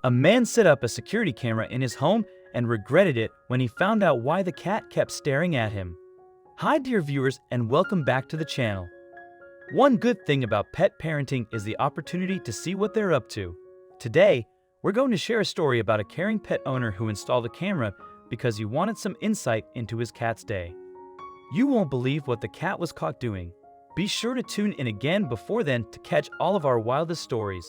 A man set up a security camera in his home and regretted it when he found out why the cat kept staring at him. Hi dear viewers, and welcome back to the channel. One good thing about pet parenting is the opportunity to see what they're up to. Today, we're going to share a story about a caring pet owner who installed a camera because he wanted some insight into his cat's day. You won't believe what the cat was caught doing. Be sure to tune in again before then to catch all of our wildest stories.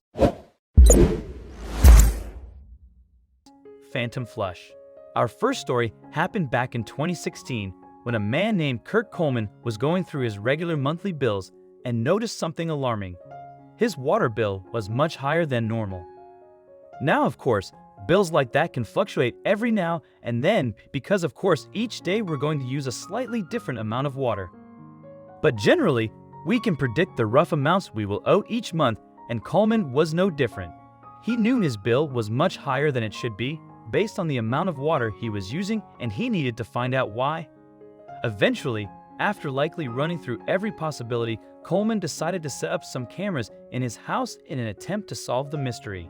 Phantom flush. Our first story happened back in 2016 when a man named Kurt Coleman was going through his regular monthly bills and noticed something alarming. His water bill was much higher than normal. Now, of course, bills like that can fluctuate every now and then because, of course, each day we're going to use a slightly different amount of water. But generally, we can predict the rough amounts we will owe each month, and Coleman was no different. He knew his bill was much higher than it should be based on the amount of water he was using, and he needed to find out why. Eventually, after likely running through every possibility, Coleman decided to set up some cameras in his house in an attempt to solve the mystery.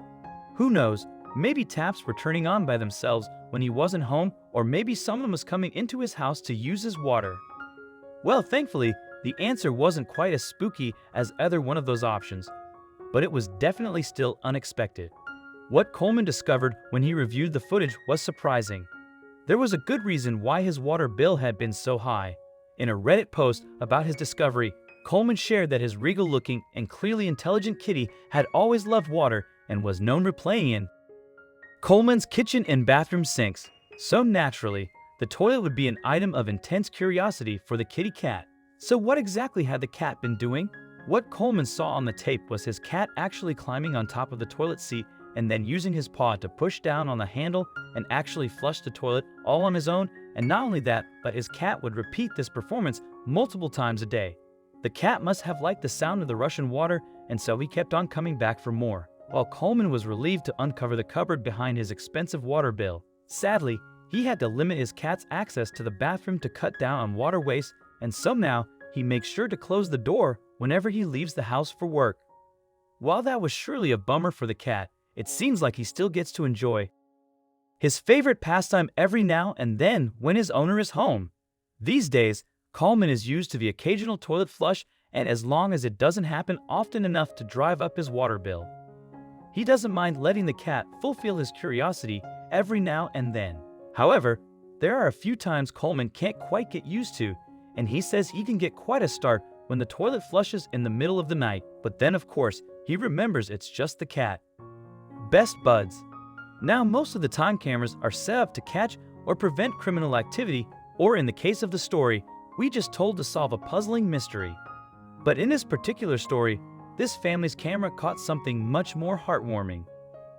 Who knows, maybe taps were turning on by themselves when he wasn't home, or maybe someone was coming into his house to use his water. Well, thankfully, the answer wasn't quite as spooky as either one of those options, but it was definitely still unexpected. What Coleman discovered when he reviewed the footage was surprising. There was a good reason why his water bill had been so high. In a Reddit post about his discovery, Coleman shared that his regal-looking and clearly intelligent kitty had always loved water and was known for playing in Coleman's kitchen and bathroom sinks. So naturally, the toilet would be an item of intense curiosity for the kitty cat. So what exactly had the cat been doing? What Coleman saw on the tape was his cat actually climbing on top of the toilet seat and then using his paw to push down on the handle and actually flush the toilet all on his own. And not only that, but his cat would repeat this performance multiple times a day. The cat must have liked the sound of the rushing water, and so he kept on coming back for more. While Coleman was relieved to uncover the cupboard behind his expensive water bill, sadly, he had to limit his cat's access to the bathroom to cut down on water waste, and so now he makes sure to close the door whenever he leaves the house for work. While that was surely a bummer for the cat, it seems like he still gets to enjoy his favorite pastime every now and then when his owner is home. These days, Coleman is used to the occasional toilet flush, and as long as it doesn't happen often enough to drive up his water bill, he doesn't mind letting the cat fulfill his curiosity every now and then. However, there are a few times Coleman can't quite get used to, and he says he can get quite a start when the toilet flushes in the middle of the night, but then of course, he remembers it's just the cat. Best buds. Now most of the time cameras are set up to catch or prevent criminal activity, or in the case of the story, we just told to solve a puzzling mystery. But in this particular story, this family's camera caught something much more heartwarming.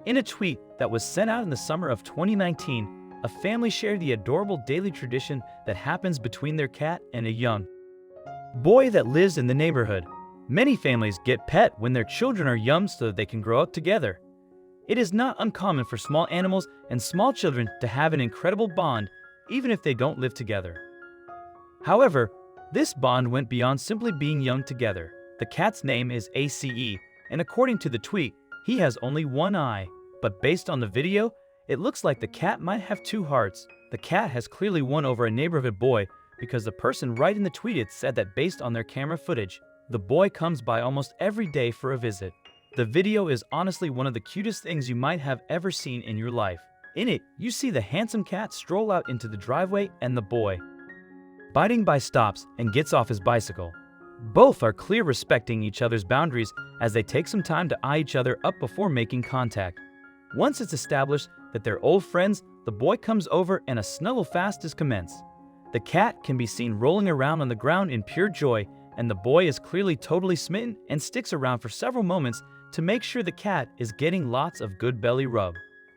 In a tweet that was sent out in the summer of 2019, a family shared the adorable daily tradition that happens between their cat and a young boy that lives in the neighborhood. Many families get pet when their children are young so that they can grow up together. It is not uncommon for small animals and small children to have an incredible bond, even if they don't live together. However, this bond went beyond simply being young together. The cat's name is ACE, and according to the tweet, he has only one eye. But based on the video, it looks like the cat might have two hearts. The cat has clearly won over a neighborhood boy because the person writing the tweet said that based on their camera footage, the boy comes by almost every day for a visit. The video is honestly one of the cutest things you might have ever seen in your life. In it, you see the handsome cat stroll out into the driveway and the boy biting by stops and gets off his bicycle. Both are clear respecting each other's boundaries as they take some time to eye each other up before making contact. Once it's established that they're old friends, the boy comes over and a snuggle fast is commenced. The cat can be seen rolling around on the ground in pure joy, and the boy is clearly totally smitten and sticks around for several moments to make sure the cat is getting lots of good belly rub.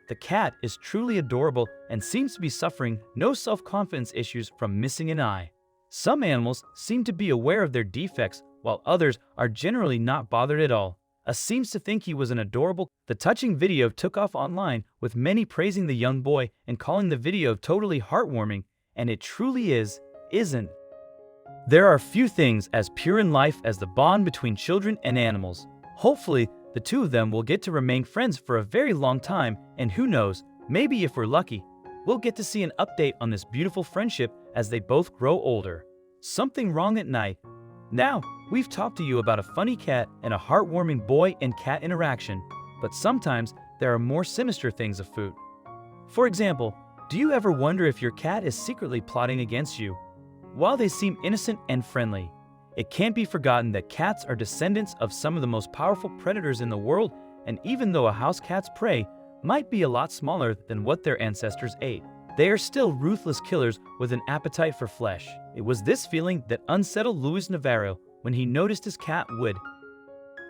The cat is truly adorable and seems to be suffering no self-confidence issues from missing an eye. Some animals seem to be aware of their defects, while others are generally not bothered at all. Seems to think he was an adorable. The touching video took off online, with many praising the young boy and calling the video totally heartwarming, and it truly is, isn't. There are few things as pure in life as the bond between children and animals. Hopefully, The two of them will get to remain friends for a very long time, and who knows, maybe if we're lucky, we'll get to see an update on this beautiful friendship as they both grow older. Something wrong at night. Now, we've talked to you about a funny cat and a heartwarming boy and cat interaction, but sometimes there are more sinister things afoot. For example, do you ever wonder if your cat is secretly plotting against you? While they seem innocent and friendly, it can't be forgotten that cats are descendants of some of the most powerful predators in the world, and even though a house cat's prey might be a lot smaller than what their ancestors ate, they are still ruthless killers with an appetite for flesh. It was this feeling that unsettled Luis Navarro when he noticed his cat would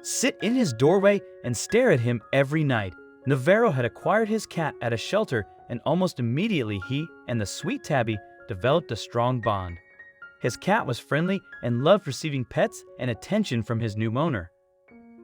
sit in his doorway and stare at him every night. Navarro had acquired his cat at a shelter, and almost immediately he and the sweet tabby developed a strong bond. His cat was friendly and loved receiving pets and attention from his new owner.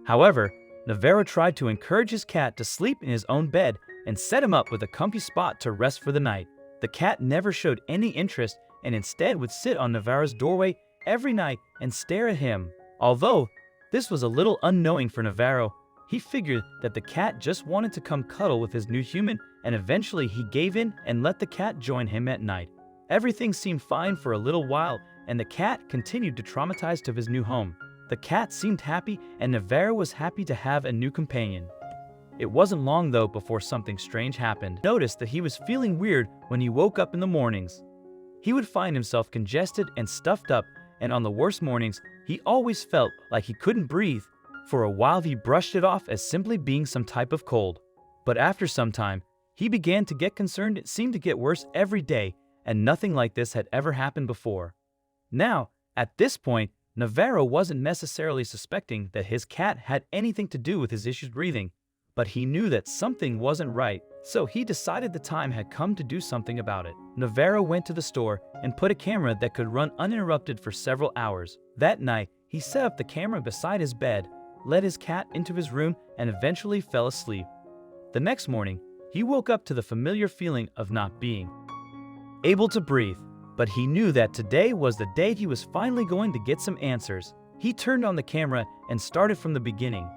However, Navarro tried to encourage his cat to sleep in his own bed and set him up with a comfy spot to rest for the night. The cat never showed any interest and instead would sit on Navarro's doorway every night and stare at him. Although this was a little unknowing for Navarro, he figured that the cat just wanted to come cuddle with his new human, and eventually he gave in and let the cat join him at night. Everything seemed fine for a little while, and the cat continued to traumatize to his new home. The cat seemed happy, and Navarro was happy to have a new companion. It wasn't long though before something strange happened. He noticed that he was feeling weird when he woke up in the mornings. He would find himself congested and stuffed up, and on the worst mornings, he always felt like he couldn't breathe. For a while he brushed it off as simply being some type of cold. But after some time, he began to get concerned. It seemed to get worse every day, and nothing like this had ever happened before. Now, at this point, Navarro wasn't necessarily suspecting that his cat had anything to do with his issues breathing, but he knew that something wasn't right, so he decided the time had come to do something about it. Navarro went to the store and put a camera that could run uninterrupted for several hours. That night, he set up the camera beside his bed, led his cat into his room, and eventually fell asleep. The next morning, he woke up to the familiar feeling of not being able to breathe, but he knew that today was the day he was finally going to get some answers. He turned on the camera and started from the beginning.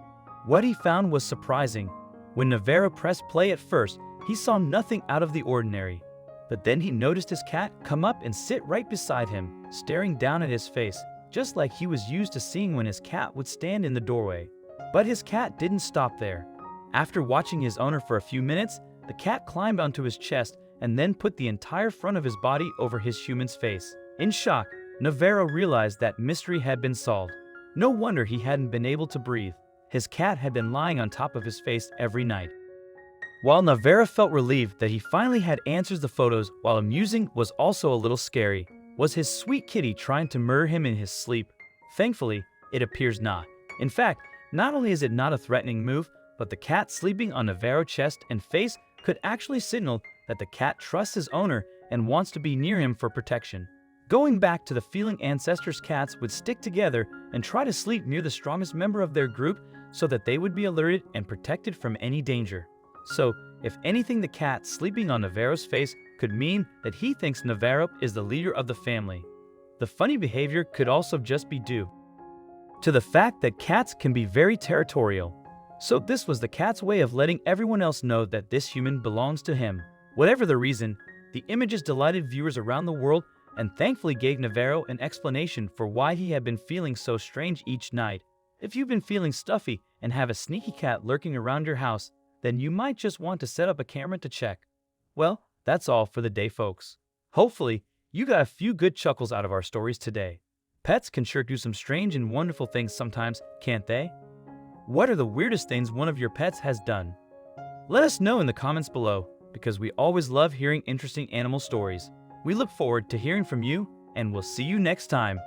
What he found was surprising. When Navarro pressed play at first, he saw nothing out of the ordinary. But then he noticed his cat come up and sit right beside him, staring down at his face, just like he was used to seeing when his cat would stand in the doorway. But his cat didn't stop there. After watching his owner for a few minutes, the cat climbed onto his chest and then put the entire front of his body over his human's face. In shock, Navarro realized that mystery had been solved. No wonder he hadn't been able to breathe. His cat had been lying on top of his face every night. While Navarro felt relieved that he finally had answers, the photos, while amusing, was also a little scary. Was his sweet kitty trying to murder him in his sleep? Thankfully, it appears not. In fact, not only is it not a threatening move, but the cat sleeping on Navarro's chest and face could actually signal that the cat trusts his owner and wants to be near him for protection. Going back to the feeling, ancestors' cats would stick together and try to sleep near the strongest member of their group so that they would be alerted and protected from any danger. So, if anything, the cat sleeping on Navarro's face could mean that he thinks Navarro is the leader of the family. The funny behavior could also just be due to the fact that cats can be very territorial. So this was the cat's way of letting everyone else know that this human belongs to him. Whatever the reason, the images delighted viewers around the world and thankfully gave Navarro an explanation for why he had been feeling so strange each night. If you've been feeling stuffy and have a sneaky cat lurking around your house, then you might just want to set up a camera to check. Well, that's all for the day, folks. Hopefully, you got a few good chuckles out of our stories today. Pets can sure do some strange and wonderful things sometimes, can't they? What are the weirdest things one of your pets has done? Let us know in the comments below, because we always love hearing interesting animal stories. We look forward to hearing from you, and we'll see you next time.